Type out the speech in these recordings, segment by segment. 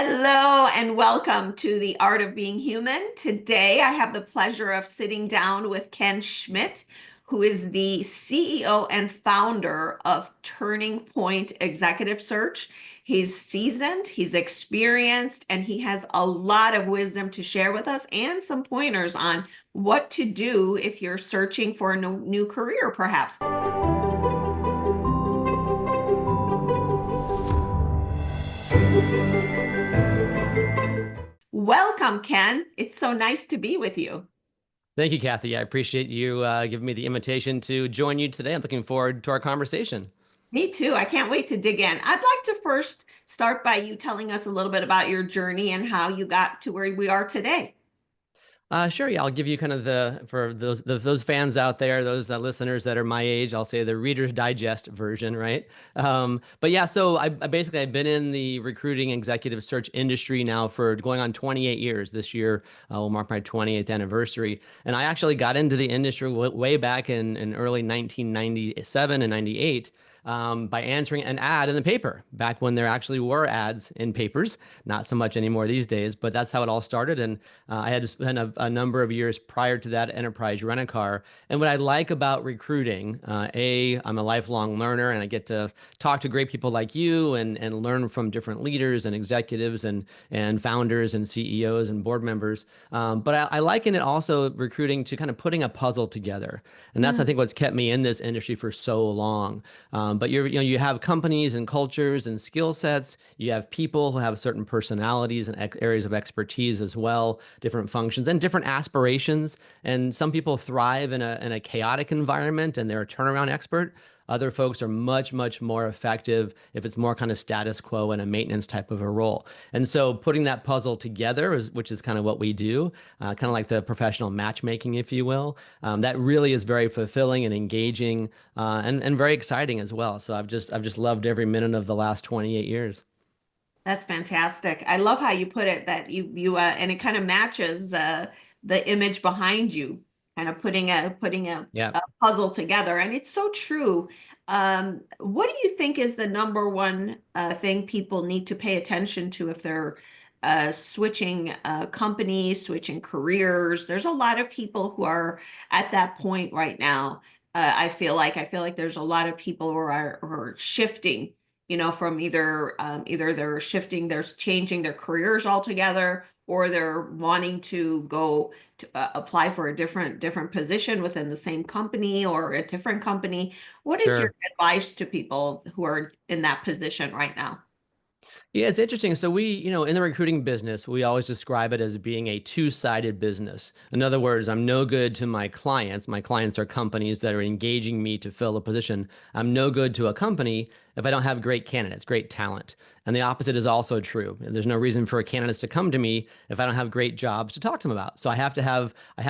Hello and welcome to the Art of Being Human. Today, I have the pleasure of sitting down with Ken Schmitt, who is the CEO and founder of TurningPoint Executive Search. He's seasoned, he's experienced, and he has a lot of wisdom to share with us and some pointers on what to do if you're searching for a new career, perhaps. Welcome, Ken. It's so nice to be with you. Thank you, Kathy. I appreciate you giving me the invitation to join you today. I'm looking forward to our conversation. Me too. I can't wait to dig in. I'd like to first start by you telling us a little bit about your journey and how you got to where we are today. Sure, yeah, I'll give you kind of for those fans out there, those listeners that are my age, I'll say the Reader's Digest version, right? But yeah, so I've been in the recruiting executive search industry now for going on 28 years. This year will mark my 28th anniversary, and I actually got into the industry way back in early 1997 and 98. By answering an ad in the paper back when there actually were ads in papers, not so much anymore these days, but that's how it all started. And I had spent a number of years prior to that enterprise rent-a-car. And what I like about recruiting, I'm a lifelong learner and I get to talk to great people like you and learn from different leaders and executives and founders and CEOs and board members. But I liken it also recruiting to kind of putting a puzzle together. And that's, I think, what's kept me in this industry for so long. But you have companies and cultures and skill sets. You have people who have certain personalities and areas of expertise as well, different functions and different aspirations. And some people thrive in a chaotic environment and they're a turnaround expert. Other folks are much, much more effective if it's more kind of status quo and a maintenance type of a role. And so putting that puzzle together, which is kind of what we do, kind of like the professional matchmaking, if you will, that really is very fulfilling and engaging and very exciting as well. So I've just loved every minute of the last 28 years. That's fantastic. I love how you put it that and it kind of matches the image behind you, kind of putting Yeah. a puzzle together. And it's so true. What do you think is the number one thing people need to pay attention to if they're switching companies, switching careers? There's a lot of people who are at that point right now. I feel like there's a lot of people who are shifting, from either they're changing their careers altogether, or they're wanting to go to apply for a different position within the same company or a different company. What is your Sure. advice to people who are in that position right now? Yeah, it's interesting. So in the recruiting business, we always describe it as being a two-sided business. In other words, I'm no good to my clients. My clients are companies that are engaging me to fill a position. I'm no good to a company if I don't have great candidates, great talent. And the opposite is also true. There's no reason for candidates to come to me if I don't have great jobs to talk to them about. So I have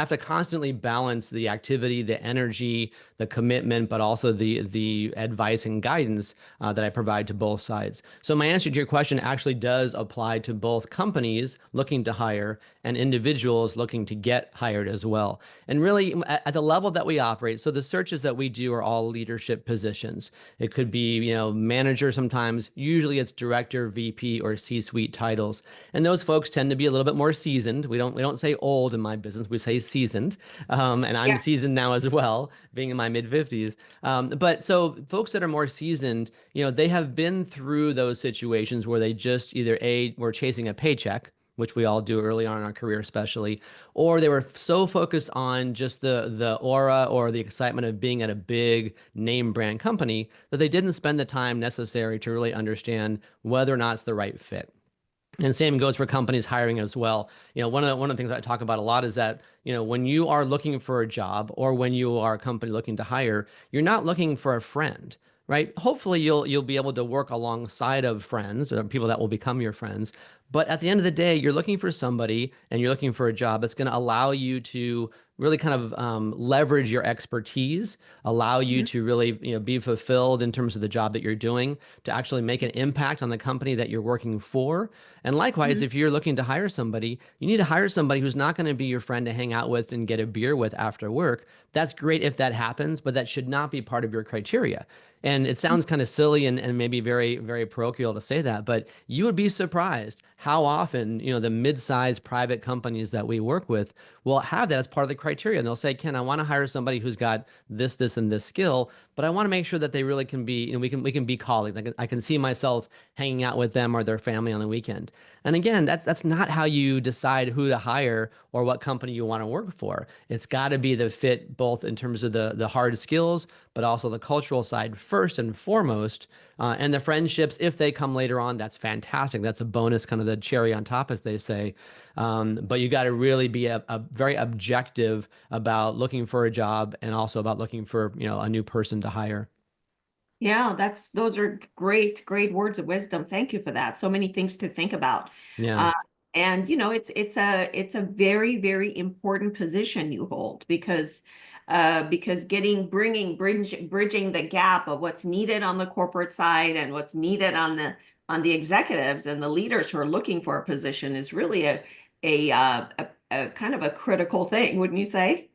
to constantly balance the activity, the energy, the commitment, but also the advice and guidance that I provide to both sides. So my answer to your question actually does apply to both companies looking to hire and individuals looking to get hired as well. And really at the level that we operate, so the searches that we do are all leadership positions. It could be, manager sometimes, usually it's director, VP, or C-suite titles. And those folks tend to be a little bit more seasoned. We don't say old in my business, we say seasoned. And I'm Yeah. seasoned now as well, being in my mid 50s. But so folks that are more seasoned, they have been through those situations where they just either were chasing a paycheck, which we all do early on in our career, especially, or they were so focused on just the aura or the excitement of being at a big name brand company that they didn't spend the time necessary to really understand whether or not it's the right fit. And same goes for companies hiring as well. One of the things I talk about a lot is that, when you are looking for a job or when you are a company looking to hire, you're not looking for a friend, right? Hopefully you'll be able to work alongside of friends or people that will become your friends. But at the end of the day, you're looking for somebody and you're looking for a job that's going to allow you to really kind of leverage your expertise, allow you Mhm. to really be fulfilled in terms of the job that you're doing, to actually make an impact on the company that you're working for. And likewise, Mhm. if you're looking to hire somebody, you need to hire somebody who's not going to be your friend to hang out with and get a beer with after work. That's great if that happens, but that should not be part of your criteria. And it sounds kind of silly and maybe very, very parochial to say that, but you would be surprised how often, the mid-sized private companies that we work with will have that as part of the criteria. And they'll say, Ken, I want to hire somebody who's got this, and this skill, but I want to make sure that they really can be, we can be colleagues. I can see myself hanging out with them or their family on the weekend. And again, that's not how you decide who to hire or what company you want to work for. It's got to be the fit both in terms of the hard skills, but also the cultural side first and foremost. And the friendships, if they come later on, that's fantastic. That's a bonus, kind of the cherry on top, as they say. But you got to really be a very objective about looking for a job and also about looking for, a new person to hire. Yeah, those are great words of wisdom. Thank you for that. So many things to think about. Yeah. Uh, and it's a very important position you hold because bridging the gap of what's needed on the corporate side and what's needed on the executives and the leaders who are looking for a position is really a kind of a critical thing, wouldn't you say?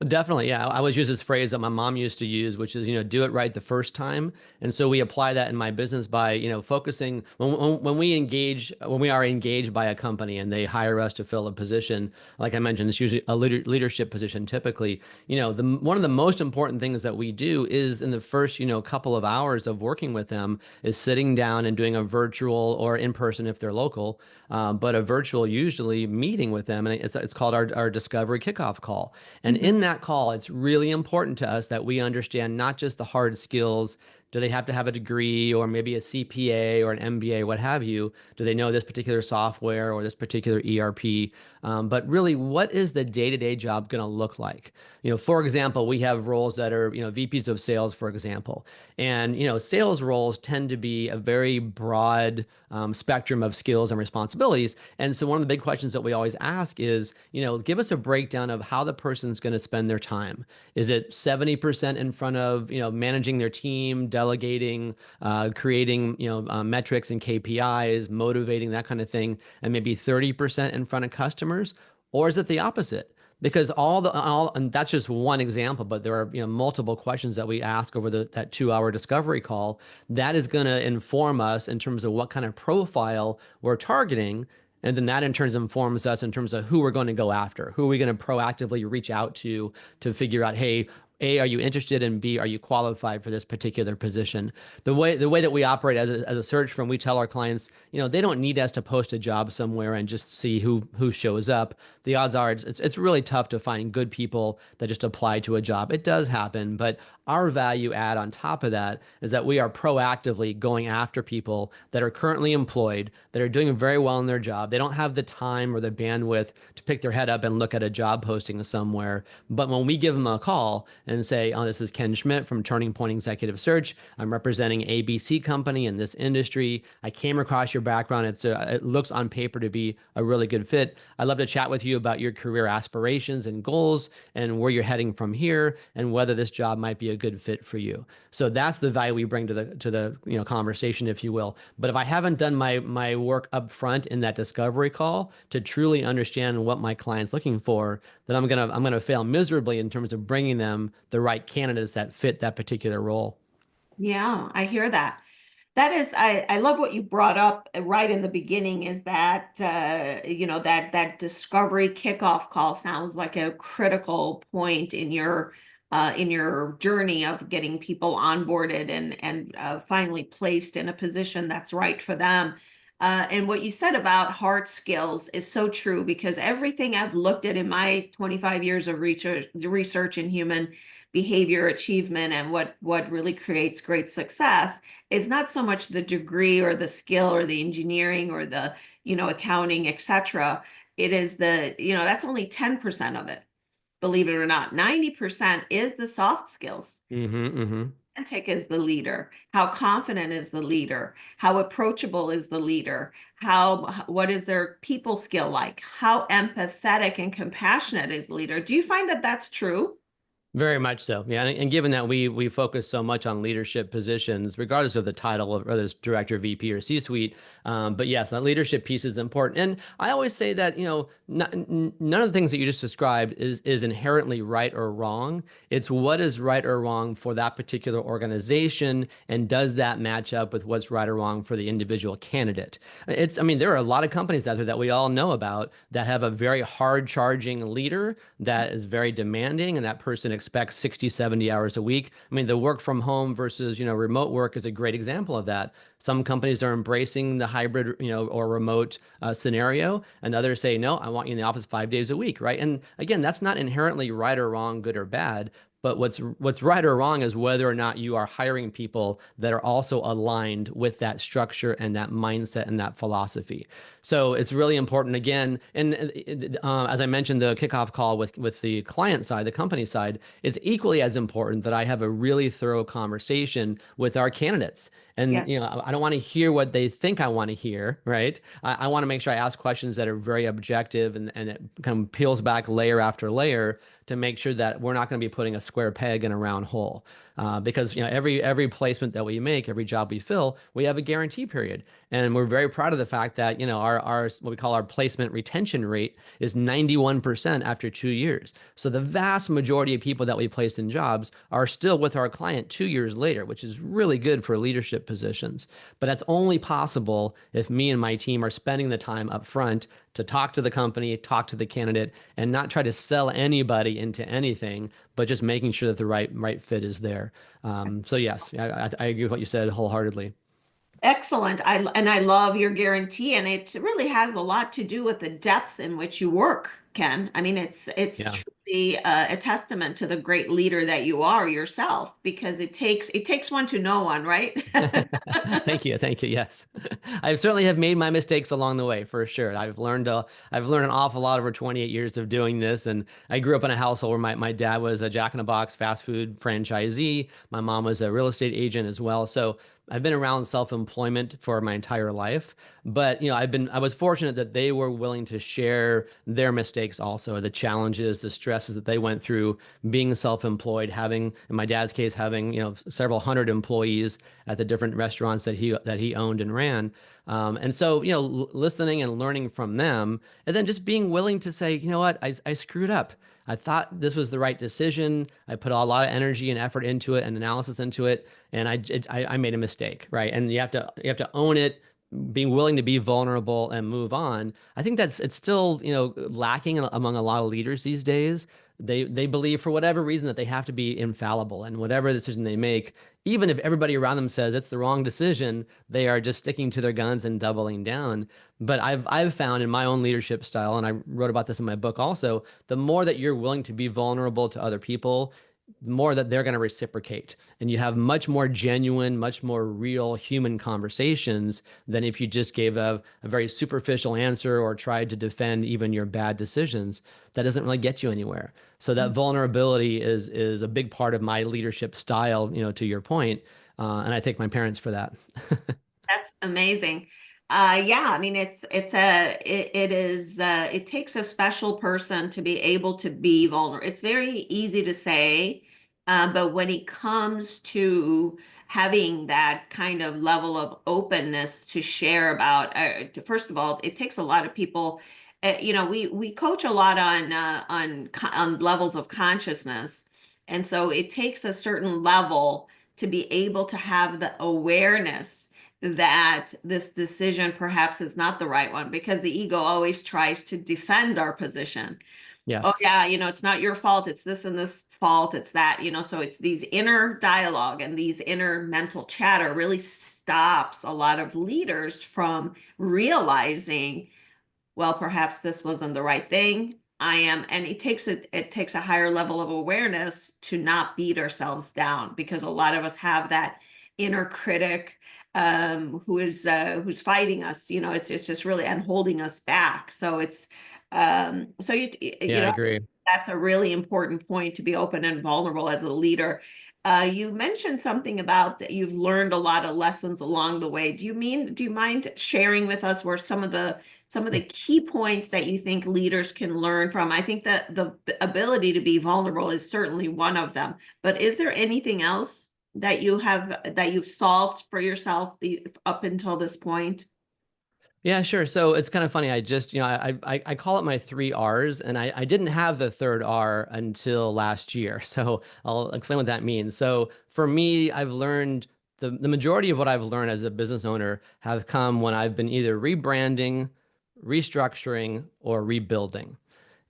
Definitely, yeah. I always use this phrase that my mom used to use, which is, do it right the first time. And so we apply that in my business by, focusing when we are engaged by a company and they hire us to fill a position, like I mentioned, it's usually a leadership position typically. One of the most important things that we do is in the first, couple of hours of working with them is sitting down and doing a virtual or in person if they're local, but a virtual usually meeting with them. And it's called our discovery kickoff call. And in that call, it's really important to us that we understand not just the hard skills. Do they have to have a degree or maybe a CPA or an MBA, what have you? Do they know this particular software or this particular ERP? But really, what is the day-to-day job going to look like? For example, we have roles that are, VPs of sales, for example. And, sales roles tend to be a very broad spectrum of skills and responsibilities. And so one of the big questions that we always ask is, give us a breakdown of how the person's going to spend their time. Is it 70% in front of, managing their team, delegating, creating, metrics and KPIs, motivating, that kind of thing, and maybe 30% in front of customers? Or is it the opposite? Because and that's just one example, but there are, multiple questions that we ask over that 2 hour discovery call that is going to inform us in terms of what kind of profile we're targeting. And then that in turn informs us in terms of who we're going to go after, who are we going to proactively reach out to figure out, hey, A, are you interested? And B, are you qualified for this particular position? The way that we operate as a search firm, we tell our clients, they don't need us to post a job somewhere and just see who shows up. The odds are it's really tough to find good people that just apply to a job. It does happen, but our value add on top of that is that we are proactively going after people that are currently employed, that are doing very well in their job. They don't have the time or the bandwidth to pick their head up and look at a job posting somewhere. But when we give them a call and say, oh, this is Ken Schmitt from TurningPoint Executive Search. I'm representing ABC company in this industry. I came across your background. It looks on paper to be a really good fit. I'd love to chat with you about your career aspirations and goals and where you're heading from here and whether this job might be a good fit for you. So that's the value we bring to the conversation, if you will. But if I haven't done my work up front in that discovery call to truly understand what my client's looking for, then I'm gonna fail miserably in terms of bringing them the right candidates that fit that particular role. Yeah, I hear that. I love what you brought up right in the beginning is that that discovery kickoff call sounds like a critical point in your journey of getting people onboarded and finally placed in a position that's right for them. And what you said about hard skills is so true because everything I've looked at in my 25 years of research in human behavior achievement and what really creates great success is not so much the degree or the skill or the engineering or the accounting, etc. It is that's only 10% of it. Believe it or not, 90% is the soft skills. Mm-hmm. Authentic is the leader, how confident is the leader, how approachable is the leader, what is their people skill like, how empathetic and compassionate is the leader. Do you find that that's true? Very much so. Yeah. And given that we focus so much on leadership positions, regardless of the title of whether it's director, VP, or C-suite. But yes, that leadership piece is important. And I always say that, none of the things that you just described is inherently right or wrong. It's what is right or wrong for that particular organization, and does that match up with what's right or wrong for the individual candidate? I mean, there are a lot of companies out there that we all know about that have a very hard charging leader that is very demanding, and that person expects 60, 70 hours a week. I mean, the work from home versus, remote work is a great example of that. Some companies are embracing the hybrid, or remote scenario, and others say, no, I want you in the office 5 days a week, right? And again, that's not inherently right or wrong, good or bad. But what's right or wrong is whether or not you are hiring people that are also aligned with that structure and that mindset and that philosophy. So it's really important again. And as I mentioned, the kickoff call with the client side, the company side, it's equally as important that I have a really thorough conversation with our candidates. And Yes. I don't want to hear what they think I want to hear, right? I want to make sure I ask questions that are very objective, and it kind of peels back layer after layer to make sure that we're not going to be putting a square peg in a round hole. Because every placement that we make, every job we fill, we have a guarantee period, and we're very proud of the fact that our what we call our placement retention rate is 91% after 2 years. So the vast majority of people that we placed in jobs are still with our client 2 years later, which is really good for leadership positions. But that's only possible if me and my team are spending the time up front to talk to the company, talk to the candidate, and not try to sell anybody into anything, but just making sure that the right fit is there. So yes, I agree with what you said wholeheartedly. Excellent. I love your guarantee, and it really has a lot to do with the depth in which you work, Ken. I mean, it's Yeah. truly a testament to the great leader that you are yourself, because it takes one to know one, right? Thank you. Thank you. Yes. I certainly have made my mistakes along the way, for sure. I've learned an awful lot over 28 years of doing this. And I grew up in a household where my dad was a Jack in the Box fast food franchisee. My mom was a real estate agent as well. So I've been around self-employment for my entire life. But, I was fortunate that they were willing to share their mistakes also, the challenges, the stresses that they went through being self-employed, having, in my dad's case, having, several hundred employees at the different restaurants that he owned and ran. And so, listening and learning from them, and then just being willing to say, you know what, I screwed up. I thought this was the right decision. I put a lot of energy and effort into it and analysis into it, and I made a mistake, right? And you have to own it, being willing to be vulnerable and move on. I think it's still, lacking among a lot of leaders these days. They believe for whatever reason that they have to be infallible, and whatever decision they make, even if everybody around them says it's the wrong decision, they are just sticking to their guns and doubling down. But I've found in my own leadership style, and I wrote about this in my book also, the more that you're willing to be vulnerable to other people, the more that they're going to reciprocate. And you have much more genuine, much more real human conversations than if you just gave a very superficial answer or tried to defend even your bad decisions. That doesn't really get you anywhere. So that vulnerability is a big part of my leadership style, to your point. And I thank my parents for that. That's amazing. Yeah, I mean it takes a special person to be able to be vulnerable. It's very easy to say, but when it comes to having that kind of level of openness to share about, first of all, it takes a lot of people. We coach a lot on levels of consciousness, and so it takes a certain level to be able to have the awareness that this decision perhaps is not the right one, because the ego always tries to defend our position. Oh Yes. yeah, it's not your fault, it's this and this fault, it's that, so it's these inner dialogue and these inner mental chatter really stops a lot of leaders from realizing, well, perhaps this wasn't the right thing. And it takes a higher level of awareness to not beat ourselves down, because a lot of us have that inner critic, who's fighting us. It's just really and holding us back. So it's so Yeah, I know agree. that's a really important point, to be open and vulnerable as a leader. You mentioned something about that you've learned a lot of lessons along the way. Do you mind sharing with us where some of the key points that you think leaders can learn from? I think that the ability to be vulnerable is certainly one of them, but is there anything else that you've solved for yourself up until this point? Yeah, sure. So it's kind of funny. I just, I call it my three R's, and I didn't have the third R until last year. So I'll explain what that means. So for me, I've learned the majority of what I've learned as a business owner have come when I've been either rebranding, restructuring, or rebuilding.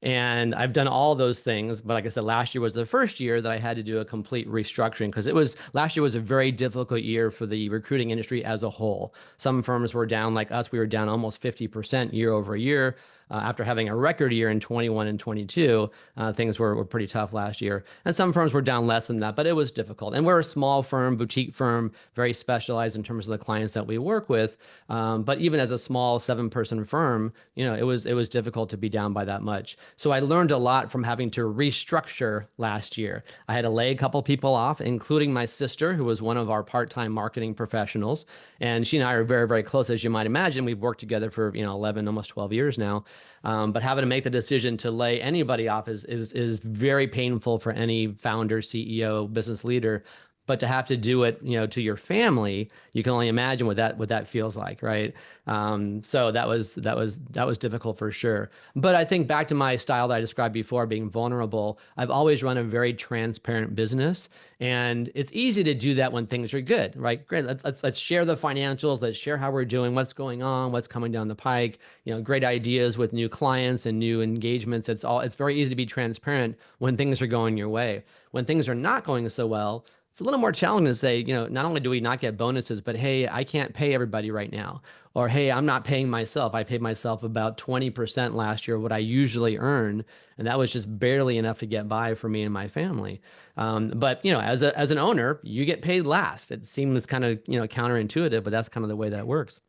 And I've done all those things. But like I said, last year was the first year that I had to do a complete restructuring because last year was a very difficult year for the recruiting industry as a whole. Some firms were down, like us, we were down almost 50% year over year. After having a record year in 21 and 22, things were pretty tough last year. And some firms were down less than that, but it was difficult. And we're a small firm, boutique firm, very specialized in terms of the clients that we work with. But even as a small 7-person firm, it was difficult to be down by that much. So I learned a lot from having to restructure last year. I had to lay a couple people off, including my sister, who was one of our part-time marketing professionals. And she and I are very, very close, as you might imagine. We've worked together for 11, almost 12 years now. But having to make the decision to lay anybody off is very painful for any founder, CEO, business leader. But to have to do it, to your family, you can only imagine what that feels like, right? So that was difficult for sure. But I think back to my style that I described before, being vulnerable. I've always run a very transparent business, and it's easy to do that when things are good, right? Great, let's share the financials, let's share how we're doing, what's going on, what's coming down the pike, great ideas with new clients and new engagements. It's very easy to be transparent when things are going your way. When things are not going so well, it's a little more challenging to say, not only do we not get bonuses, but hey, I can't pay everybody right now. Or hey, I'm not paying myself. I paid myself about 20% last year, what I usually earn. And that was just barely enough to get by for me and my family. But as an owner, you get paid last. It seems kind of, counterintuitive, but that's kind of the way that works.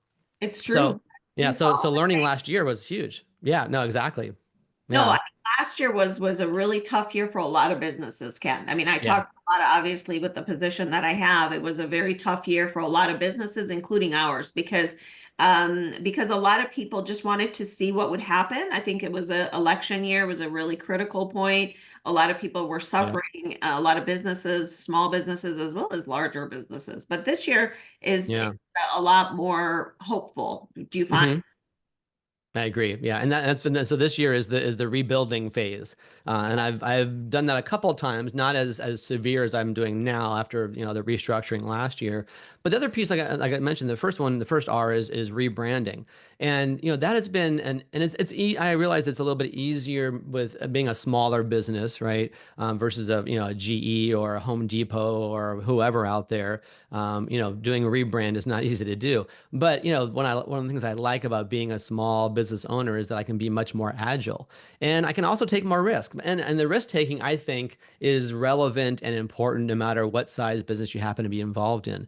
It's So true. yeah, You so follow learning last year was huge. Yeah, no, exactly. No, Yeah. last year was a really tough year for a lot of businesses, Ken. I mean, I Yeah. talked a lot, obviously, with the position that I have. It was a very tough year for a lot of businesses, including ours, because a lot of people just wanted to see what would happen. I think it was a election year, was a really critical point. A lot of people were Yeah. suffering, a lot of businesses, small businesses as well as larger businesses. But this year is Yeah. a lot more hopeful. Do you find? Hmm. I agree. Yeah, and that's been so this year is the rebuilding phase, and I've done that a couple of times, not as severe as I'm doing now after the restructuring last year. But the other piece, like I mentioned, the first R is rebranding, and that has been and I realize it's a little bit easier with being a smaller business, right, versus a GE or a Home Depot or whoever out there. Doing a rebrand is not easy to do. But one of the things I like about being a small business owner is that I can be much more agile, and I can also take more risk. And the risk taking, I think, is relevant and important no matter what size business you happen to be involved in.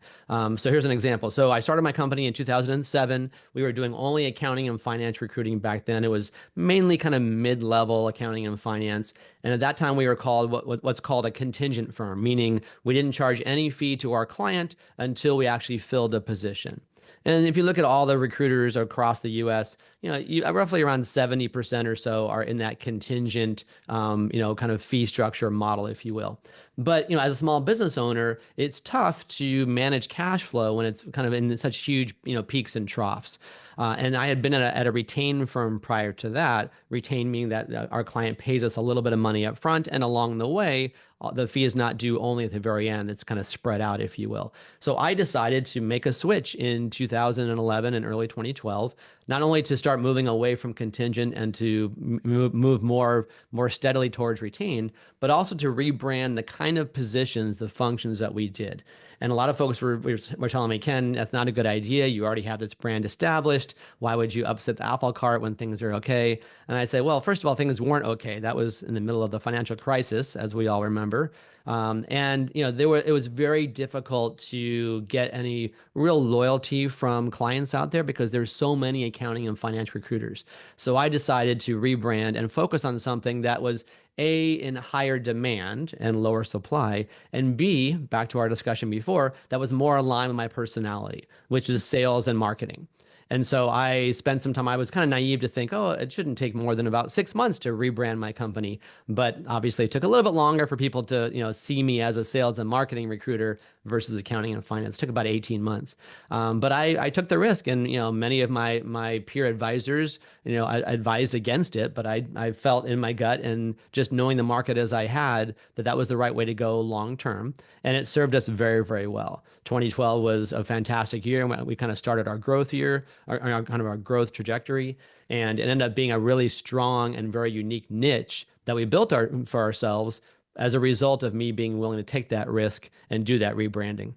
So here's an example. So I started my company in 2007. We were doing only accounting and finance recruiting back then. It was mainly kind of mid-level accounting and finance. And at that time, we were called what's called a contingent firm, meaning we didn't charge any fee to our client until we actually filled a position. And if you look at all the recruiters across the U.S., roughly around 70% or so are in that contingent, kind of fee structure model, if you will. But as a small business owner, it's tough to manage cash flow when it's kind of in such huge, peaks and troughs. And I had been at a retained firm prior to that. Retained meaning that our client pays us a little bit of money up front, and along the way, the fee is not due only at the very end. It's kind of spread out, if you will. So I decided to make a switch in 2011 and early 2012, not only to start moving away from contingent and to move more steadily towards retained, but also to rebrand the kind of positions, the functions that we did. And a lot of folks were telling me, Ken, that's not a good idea. You already have this brand established. Why would you upset the apple cart when things are okay? And I say, well, first of all, things weren't okay. That was in the middle of the financial crisis, as we all remember. And it was very difficult to get any real loyalty from clients out there because there's so many accounting and finance recruiters. So I decided to rebrand and focus on something that was A, in higher demand and lower supply, and B, back to our discussion before, that was more aligned with my personality, which is sales and marketing. And so I spent some time, I was kind of naive to think, oh, it shouldn't take more than about 6 months to rebrand my company. But obviously it took a little bit longer for people to, see me as a sales and marketing recruiter versus accounting and finance. It took about 18 months. But I took the risk, and, many of my peer advisors, I advised against it, but I felt in my gut, and just knowing the market as I had, that was the right way to go long term. And it served us very, very well. 2012 was a fantastic year. We kind of started our growth year, our kind of our growth trajectory, and it ended up being a really strong and very unique niche that we built for ourselves as a result of me being willing to take that risk and do that rebranding.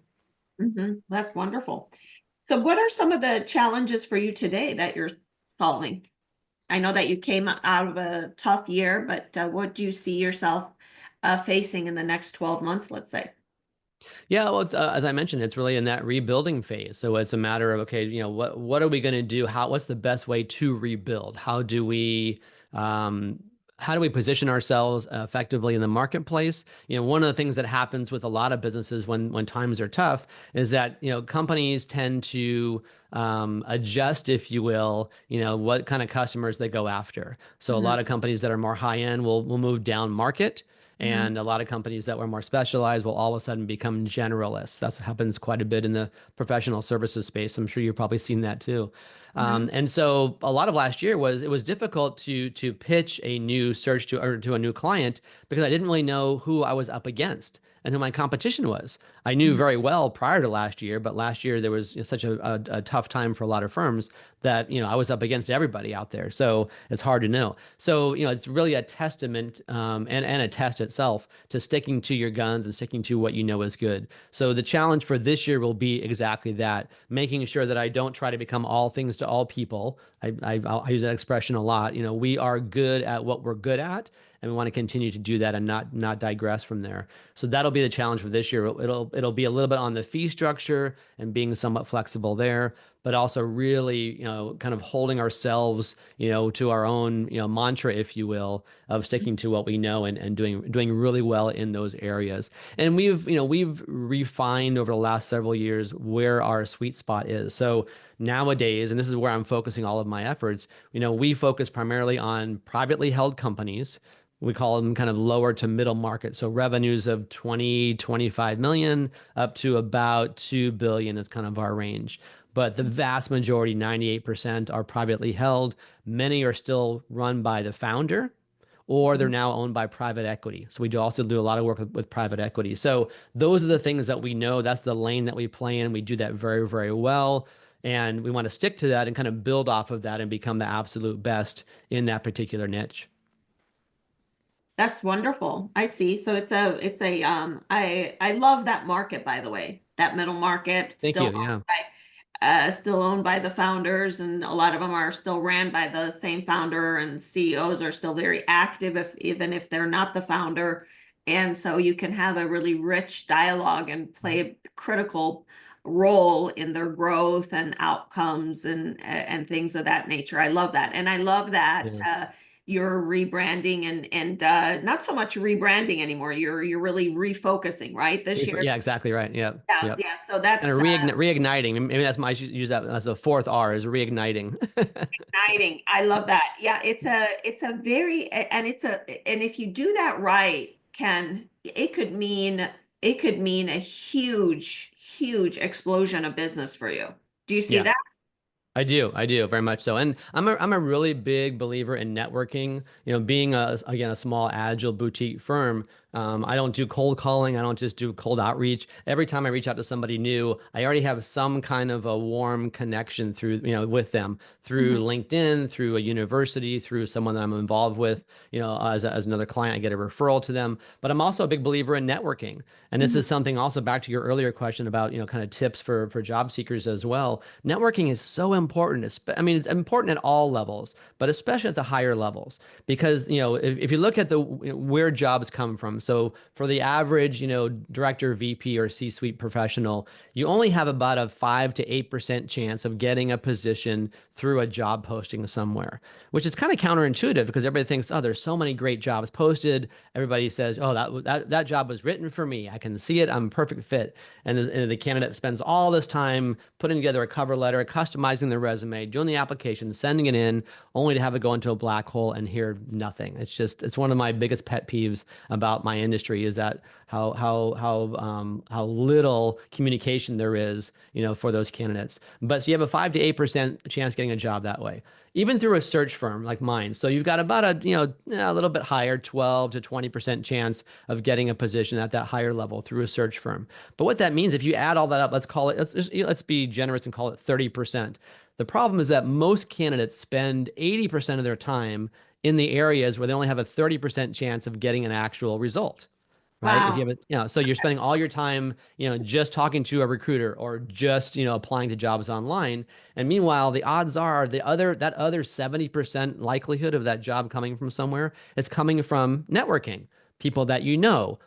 That's wonderful. So what are some of the challenges for you today that you're solving? I know that you came out of a tough year, but what do you see yourself facing in the next 12 months, let's say? Yeah, well, as I mentioned, it's really in that rebuilding phase. So it's a matter of, okay, what are we going to do? What's the best way to rebuild? Um, how do we position ourselves effectively in the marketplace? One of the things that happens with a lot of businesses when times are tough is that, companies tend to adjust, if you will, what kind of customers they go after. So a Mhm, lot of companies that are more high end will move down market. mhm, And a lot of companies that were more specialized will all of a sudden become generalists. That happens quite a bit in the professional services space. I'm sure you've probably seen that too. mhm, And so a lot of last year was difficult to pitch a new search to a new client because I didn't really know who I was up against and who my competition was. I knew mhm. very well prior to last year, but last year there was such a tough time for a lot of firms that I was up against everybody out there. So it's hard to know. So it's really a testament and a test itself to sticking to your guns and sticking to what you know is good. So the challenge for this year will be exactly that, making sure that I don't try to become all things to all people. I use that expression a lot. We are good at what we're good at, and we want to continue to do that and not digress from there. So that'll be the challenge for this year. It'll be a little bit on the fee structure and being somewhat flexible there, but also really, kind of holding ourselves, to our own, mantra, if you will, of sticking to what we know and doing really well in those areas. And we've refined over the last several years where our sweet spot is. So nowadays, and this is where I'm focusing all of my efforts, we focus primarily on privately held companies. We call them kind of lower to middle market. So revenues of 20, 25 million up to about 2 billion is kind of our range. But the vast majority, 98%, are privately held. Many are still run by the founder, or they're now owned by private equity. So we also do a lot of work with private equity. So those are the things that we know. That's the lane that we play in. We do that very, very well. And we want to stick to that and kind of build off of that and become the absolute best in that particular niche. That's wonderful. I see. So it's a I love that market, by the way. That middle market Thank you. Yeah. still owned by the founders, and a lot of them are still ran by the same founder, and CEOs are still very active if even if they're not the founder. And so you can have a really rich dialogue and play a critical role in their growth and outcomes and things of that nature. I love that. And I love that Yeah. you're rebranding and not so much rebranding anymore. You're really refocusing, right? This year. Yeah, exactly right. Yeah. Yeah, Yep. yeah. So Kind that's of reigniting. Maybe that's my I should use that as a fourth R is reigniting. igniting. I love that. Yeah, it's a very and it's a and if you do that right, Ken, it could mean a huge explosion of business for you. Do you see Yeah. that? I do very much so, and I'm a really big believer in networking. Being again a small agile boutique firm, I don't do cold calling. I don't just do cold outreach. Every time I reach out to somebody new, I already have some kind of a warm connection through with them through Mhm, LinkedIn, through a university, through someone that I'm involved with. As another client, I get a referral to them. But I'm also a big believer in networking, and this mhm, is something also back to your earlier question about kind of tips for job seekers as well. Networking is so important. I mean, it's important at all levels, but especially at the higher levels, because if you look at where jobs come from, So for the average, director, VP, or C-suite professional, you only have about a 5 to 8% chance of getting a position through a job posting somewhere, which is kind of counterintuitive because everybody thinks, oh, there's so many great jobs posted. Everybody says, oh, that job was written for me. I can see it. I'm a perfect fit. And the candidate spends all this time putting together a cover letter, customizing their resume, doing the application, sending it in, only to have it go into a black hole and hear nothing. It's one of my biggest pet peeves about my industry is that how little communication there is, for those candidates. But so you have a 5 to 8% chance getting a job that way, even through a search firm like mine. So you've got about a little bit higher, 12 to 20% chance of getting a position at that higher level through a search firm. But what that means, if you add all that up, let's be generous and call it 30%. The problem is that most candidates spend 80% of their time in the areas where they only have a 30% chance of getting an actual result, right? If you Wow. have so you're spending all your time, just talking to a recruiter or just, applying to jobs online. And meanwhile, the odds are that other 70% likelihood of that job coming from somewhere is coming from networking. People that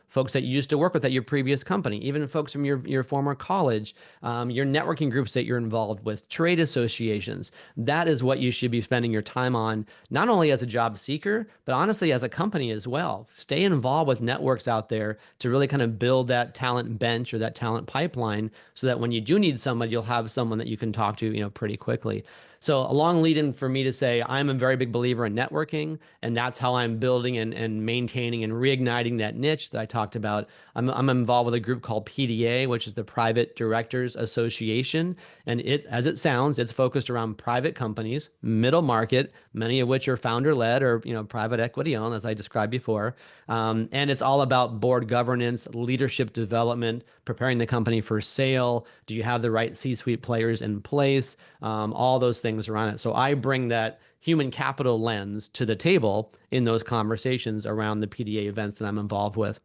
folks that you used to work with at your previous company, even folks from your former college, your networking groups that you're involved with, trade associations. That is what you should be spending your time on, not only as a job seeker, but honestly as a company as well. Stay involved with networks out there to really kind of build that talent bench or that talent pipeline so that when you do need someone, you'll have someone that you can talk to, pretty quickly. So a long lead in for me to say I'm a very big believer in networking, and that's how I'm building and maintaining and reigniting that niche that I talked about. I'm involved with a group called PDA, which is the Private Directors Association, and as it sounds, it's focused around private companies, middle market, many of which are founder led or private equity owned, as I described before. And it's all about board governance, leadership development, preparing the company for sale. Do you have the right C-suite players in place? All those things around it. So I bring that human capital lens to the table in those conversations around the PDA events that I'm involved with.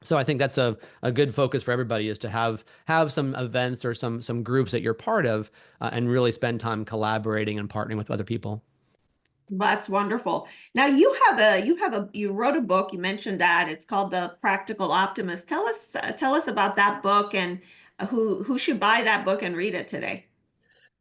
So I think that's a good focus for everybody is to have some events or some groups that you're part of and really spend time collaborating and partnering with other people. That's wonderful. Now you wrote a book, you mentioned that it's called The Practical Optimist. Tell us about that book and who should buy that book and read it today.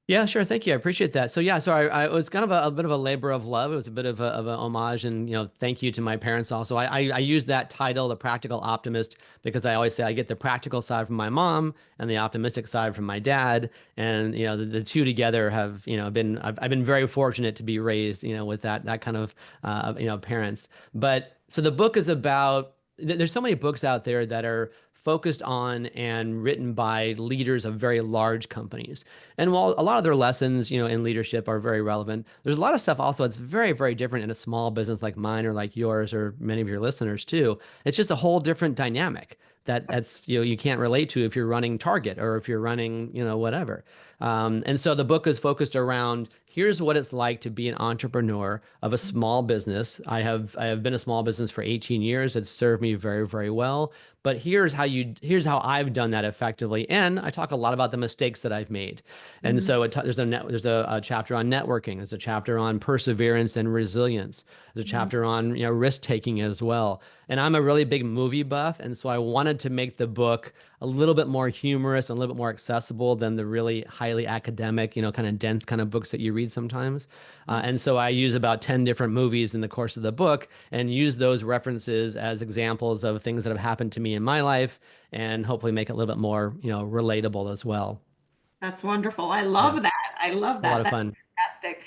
Yeah, sure. Thank you. I appreciate that. So yeah, so I it was kind of a bit of a labor of love. It was a bit of a homage and thank you to my parents also. I use that title, the practical optimist, because I always say I get the practical side from my mom and the optimistic side from my dad. And the two together have been I've been very fortunate to be raised with that kind of parents. But so the book is about there's so many books out there that are focused on and written by leaders of very large companies. And while a lot of their lessons, in leadership are very relevant, there's a lot of stuff also that's very, very different in a small business like mine or like yours or many of your listeners too. It's just a whole different dynamic that's you can't relate to if you're running Target or if you're running whatever. And so the book is focused around here's what it's like to be an entrepreneur of a small business. I have been a small business for 18 years. It's served me very, very well. But here's how I've done that effectively. And I talk a lot about the mistakes that I've made. And Mhm. so there's a chapter on networking. There's a chapter on perseverance and resilience. There's a Mhm. chapter on risk taking as well. And I'm a really big movie buff, and so I wanted to make the book a little bit more humorous and a little bit more accessible than the really highly academic, kind of dense kind of books that you read sometimes. And so I use about 10 different movies in the course of the book and use those references as examples of things that have happened to me in my life and hopefully make it a little bit more, relatable as well. That's wonderful. I Yeah, love that. I love a lot that. of That's fun. fantastic.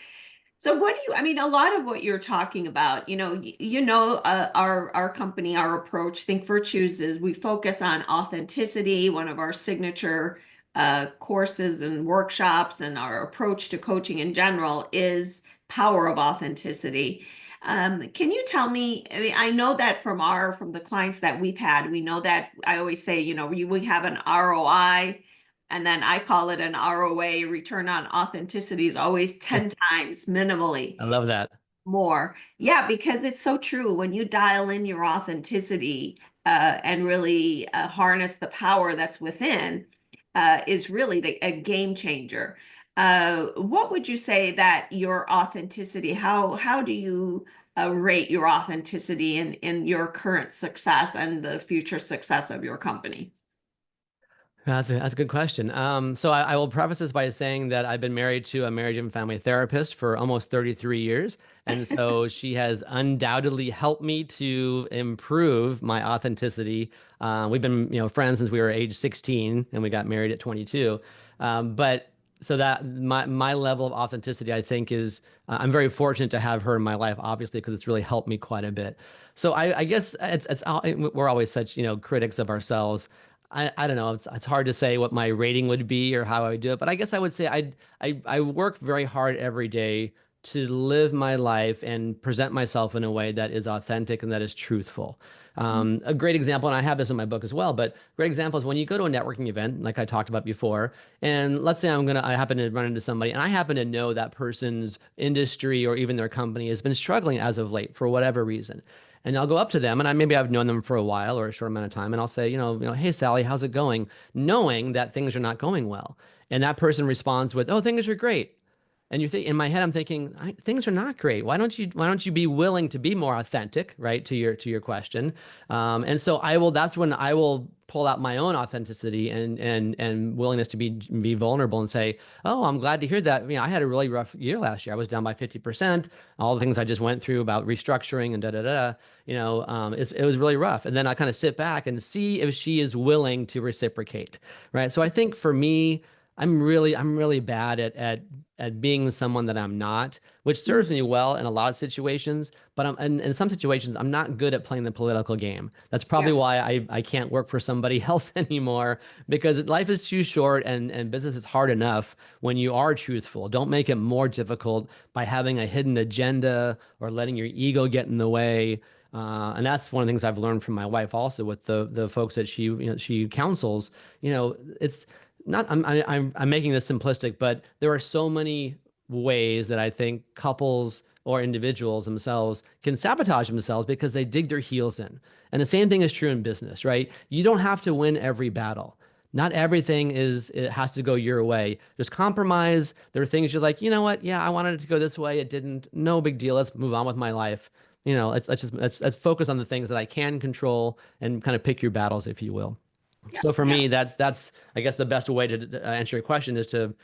So what do you, I mean, a lot of what you're talking about, our company, our approach, Think Virtues is we focus on authenticity. One of our signature courses and workshops and our approach to coaching in general is power of authenticity. Can you tell me, I mean, I know that from the clients that we've had, we know that I always say, we have an ROI. And then I call it an ROA, return on authenticity is always 10 times minimally I love that. more. Yeah, because it's so true. When you dial in your authenticity and really harness the power that's within, is really a game changer. What would you say that your authenticity, how do you rate your authenticity in your current success and the future success of your company? That's a good question. So I will preface this by saying that I've been married to a marriage and family therapist for almost 33 years. And so she has undoubtedly helped me to improve my authenticity. We've been, friends since we were age 16 and we got married at 22. But so that my level of authenticity, I think, is I'm very fortunate to have her in my life, obviously, because it's really helped me quite a bit. So I guess we're always such, critics of ourselves. I don't know. It's hard to say what my rating would be or how I would do it, but I guess I would say I work very hard every day to live my life and present myself in a way that is authentic and that is truthful. A great example, and I have this in my book as well, but great example is when you go to a networking event, like I talked about before, and let's say I happen to run into somebody, and I happen to know that person's industry or even their company has been struggling as of late for whatever reason. And I'll go up to them, and maybe I've known them for a while or a short amount of time, and I'll say, hey Sally, how's it going? Knowing that things are not going well, and that person responds with, oh, things are great. And you think in my head, I'm thinking things are not great. Why don't you be willing to be more authentic, right? To your question, and so I will. That's when I will pull out my own authenticity and willingness to be vulnerable and say, oh, I'm glad to hear that. I had a really rough year last year. I was down by 50%. All the things I just went through about restructuring and da da da. It was really rough. And then I kind of sit back and see if she is willing to reciprocate, right? So I think for me, I'm really bad at being someone that I'm not, which serves me well in a lot of situations, but in some situations I'm not good at playing the political game. That's probably Yeah. why I can't work for somebody else anymore because life is too short and business is hard enough when you are truthful. Don't make it more difficult by having a hidden agenda or letting your ego get in the way. And that's one of the things I've learned from my wife also with the folks that she counsels. It's not I'm making this simplistic, but there are so many ways that I think couples or individuals themselves can sabotage themselves because they dig their heels in. And the same thing is true in business, right? You don't have to win every battle. Not everything it has to go your way. There's compromise. There are things you're like, you know what? Yeah, I wanted it to go this way. It didn't. No big deal. Let's move on with my life. Let's focus on the things that I can control and kind of pick your battles, if you will. Yeah. So for Yeah. me, that's I guess the best way to answer your question is to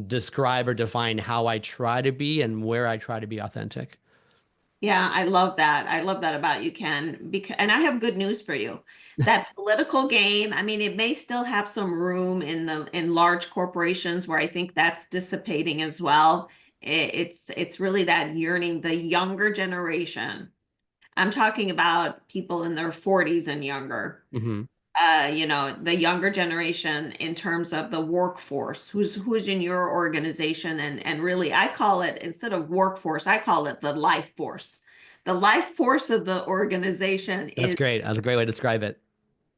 describe or define how I try to be and where I try to be authentic. Yeah, I love that. I love that about you, Ken. Because, and I have good news for you. That political game, I mean, it may still have some room in large corporations where I think that's dissipating as well. It's really that yearning, the younger generation. I'm talking about people in their 40s and younger. Hmm. The younger generation in terms of the workforce, who's in your organization, and really I call it, instead of workforce, I call it the life force. The life force of the organization That's is great. That's a great way to describe it.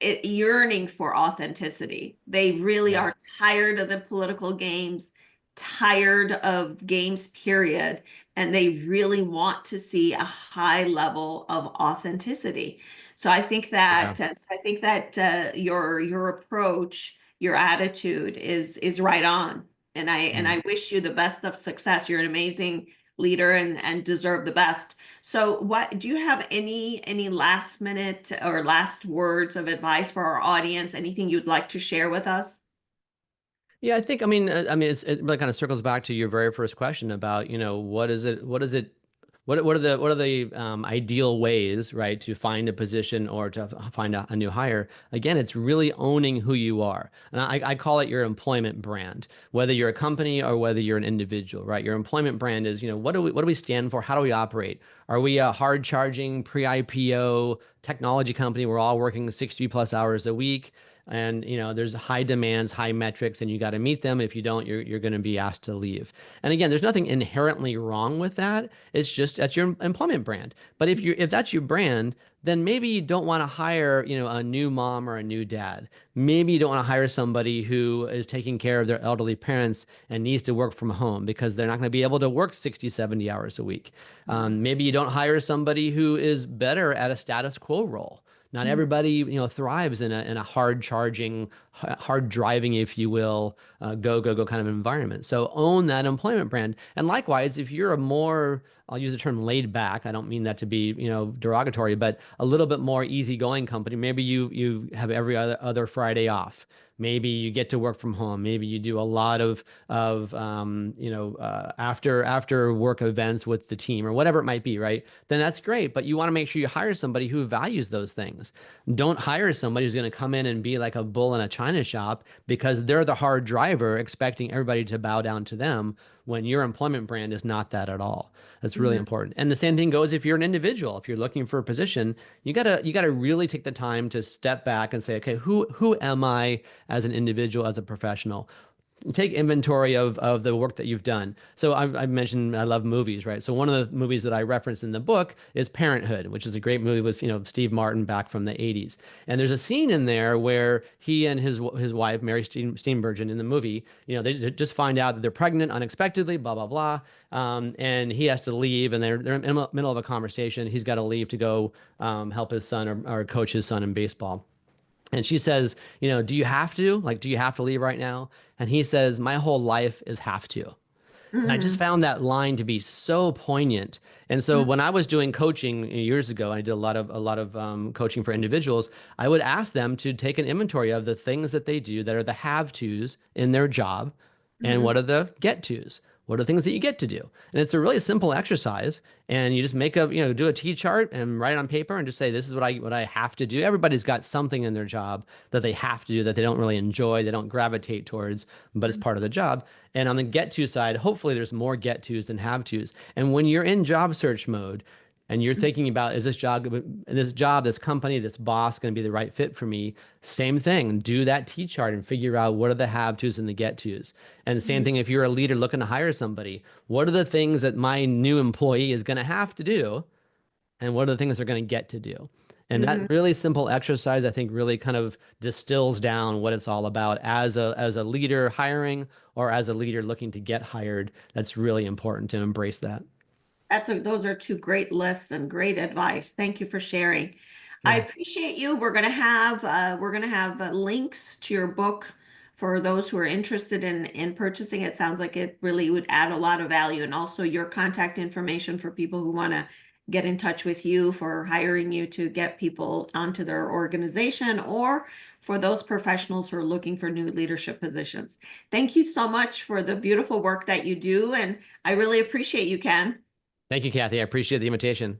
yearning for authenticity. They really Yeah. are tired of the political games, tired of games, period. And they really want to see a high level of authenticity. So Yeah. I think that your approach, your attitude is right on. And Mm. I wish you the best of success. You're an amazing leader and deserve the best. So what do you have any last minute or last words of advice for our audience? Anything you'd like to share with us? Yeah, it really kind of circles back to your very first question about, what are the ideal ways, right, to find a position or to find a new hire? Again, it's really owning who you are, and I call it your employment brand. Whether you're a company or whether you're an individual, right? Your employment brand is, what do we stand for? How do we operate? Are we a hard charging pre-IPO technology company? We're all working 60 plus hours a week and there's high demands, high metrics, and you got to meet them. If you don't, you're going to be asked to leave. And again, there's nothing inherently wrong with that. It's just that's your employment brand. But if that's your brand, then maybe you don't want to hire a new mom or a new dad. Maybe you don't want to hire somebody who is taking care of their elderly parents and needs to work from home because they're not going to be able to work 60, 70 hours a week. Yeah. Maybe you don't hire somebody who is better at a status quo role. Not Mhm. everybody, thrives in a hard charging, hard driving, if you will, go, go, go kind of environment. So own that employment brand. And likewise, if you're a more, I'll use the term laid back. I don't mean that to be, derogatory, but a little bit more easygoing company. Maybe you have every other Friday off. Maybe you get to work from home. Maybe you do a lot of after work events with the team or whatever it might be, right? Then that's great. But you want to make sure you hire somebody who values those things. Don't hire somebody who's going to come in and be like a bull in a china shop because they're the hard driver, expecting everybody to bow down to them when your employment brand is not that at all. That's really Mhm. important. And the same thing goes if you're an individual. If you're looking for a position, you gotta really take the time to step back and say, okay, who am I as an individual, as a professional? Take inventory of the work that you've done. So I've mentioned I love movies, right? So one of the movies that I reference in the book is Parenthood, which is a great movie with Steve Martin back from the 80s. And there's a scene in there where he and his wife Mary Steenburgen in the movie, they just find out that they're pregnant unexpectedly, blah blah blah, and he has to leave, and they're in the middle of a conversation. He's got to leave to go help his son or coach his son in baseball. And she says, do you have to? Like, do you have to leave right now? And he says, my whole life is have to. And I just Mhm. found that line to be so poignant. And so when I was doing coaching years ago, I did a lot of coaching for individuals. I would ask them to take an inventory of the things that they do that are the have tos in their job, and what Mhm. are the get tos. What are the things that you get to do? And it's a really simple exercise. And you just do a T chart and write it on paper and just say, this is what I have to do. Everybody's got something in their job that they have to do that they don't really enjoy, they don't gravitate towards, but it's Mhm. part of the job. And on the get to side, hopefully there's more get tos than have tos. And when you're in job search mode and you're thinking about, is this company, this boss going to be the right fit for me? Same thing. Do that T chart and figure out what are the have tos and the get tos. And the same Mhm. thing if you're a leader looking to hire somebody. What are the things that my new employee is going to have to do? And what are the things they're going to get to do? And that Mhm. really simple exercise, I think, really kind of distills down what it's all about as a leader hiring or as a leader looking to get hired. That's really important to embrace that. Those are two great lists and great advice. Thank you for sharing. I Yeah. appreciate you. We're gonna have links to your book for those who are interested in purchasing it. Sounds like it really would add a lot of value, and also your contact information for people who want to get in touch with you for hiring you to get people onto their organization, or for those professionals who are looking for new leadership positions. Thank you so much for the beautiful work that you do, and I really appreciate you, Ken. Thank you, Kathy. I appreciate the invitation.